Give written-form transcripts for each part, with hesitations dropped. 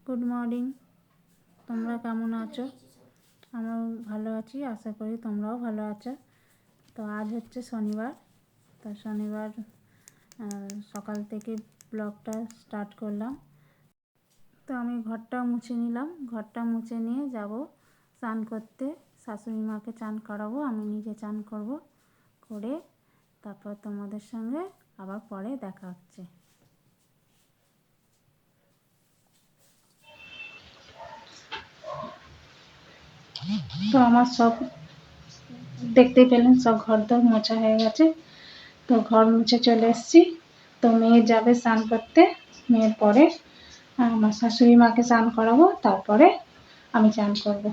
Good morning. তোমরা কেমন আছো? আমরাও ভালো আছি, আশা করি তোমরাও ভালো আছো। তো আজ হচ্ছে শনিবার। তো শনিবার সকাল থেকে ব্লগটা স্টার্ট করলাম। তো আমি ঘরটা মুছে নিলাম, ঘরটা মুছে নিয়ে যাব স্নান করতে। শাশুড়ি মাকে চান করাবো, আমি নিজে চান করব, করে তারপর তোমাদের সঙ্গে আবার পরে দেখা হচ্ছে। তো আমার সব দেখতেই পেলেন, সব ঘর দর মোছা হয়ে গেছে। তো ঘর মুছে চলে এসেছি। তো মেয়ে যাবে স্নান করতে, মেয়ের পরে আমার শাশুড়ি মাকে স্নান করাবো, তারপরে আমি স্নান করব।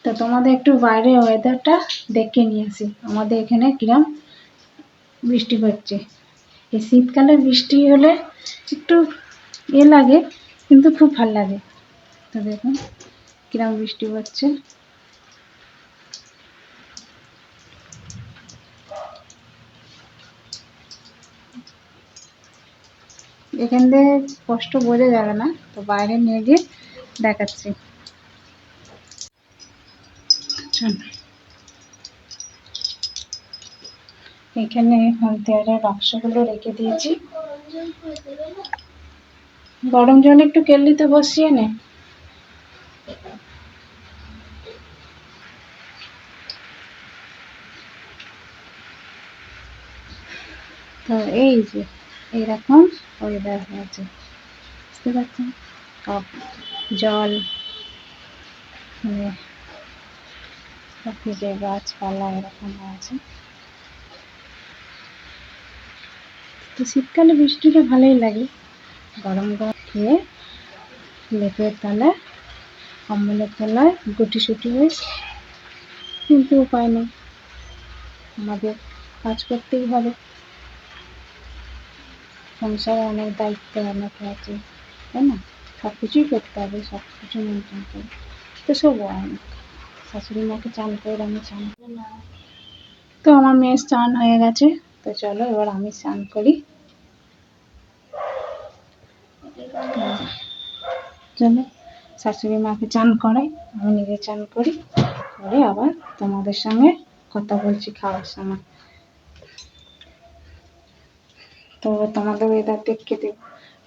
তো তোমাদের একটু বাইরে ওয়েদারটা দেখে নিয়ে আসি, আমাদের এখানে কিরম বৃষ্টি হচ্ছে। এই শীতকালে বৃষ্টি হলে একটু লাগে, কিন্তু খুব ভালো লাগে। তো দেখুন কিরম বৃষ্টি হচ্ছে। এখান থেকে স্পষ্ট বোঝা যাবে না, তো বাইরে নিয়ে গিয়ে দেখাচ্ছি। এখানে দেওয়ালের বাক্সগুলো রেখে দিয়েছি। গরম জল একটু কেটলিতে বসিয়ে নে। তো এই যে এইরকম ওয়েদার হয়েছে, বুঝতে পারছেন? জল মানে সব কিছু গাছপালা এরকম আছে। তো শীতকালে বৃষ্টিটা ভালোই লাগে, গরম গরম খেয়ে লেপের তলায় কম্বলের তলায় গুটি সুটি হয়ে, কিন্তু উপায় নেই, আমাদের কাজ করতেই হবে। সংসারে অনেক দায়িত্ব অনেক আছে, তাই না? সব কিছুই করতে হবে, সব কিছু মেনটেন করে। তো সব অনেক শাশুড়ি মাকে চান করে আমি চান করি না। তো আমার মেয়ের স্নান হয়ে গেছে, তো চলো এবার আমি স্নান করি। চলো শাশুড়ি মাকে চান করাই, আমি নিজে চান করি, করে আবার তোমাদের সঙ্গে কথা বলছি খাওয়ার সময়। তো তোমাদের ওয়েদার দেখে দেব,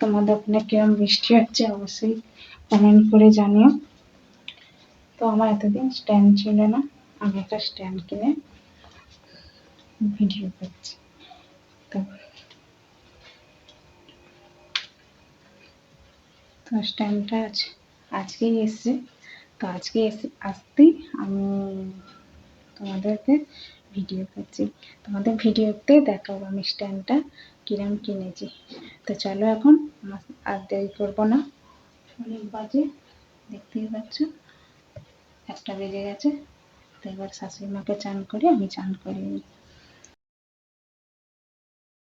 তোমাদের ওখানে কিরম বৃষ্টি হচ্ছে অবশ্যই কমেন্ট করে জানিও। তো আমার এতদিন স্ট্যান্ড ছিল না, আমি একটা স্ট্যান্ড কিনে ভিডিও করছি। তো স্ট্যান্ডটা আজকেই এসছে। তো আজকে আসতেই আমি তোমাদেরকে ভিডিও করছি, তোমাদের ভিডিওতে দেখাবো আমি স্ট্যান্ডটা কিরম কিনেছি। তো চলো এখন আর দেরি করবো না, অনেক বাজে দেখতেই পাচ্ছ, 1টা বেজে গেছে। তো এবার শাশুড়ি মাকে চান করে আমি চান করি।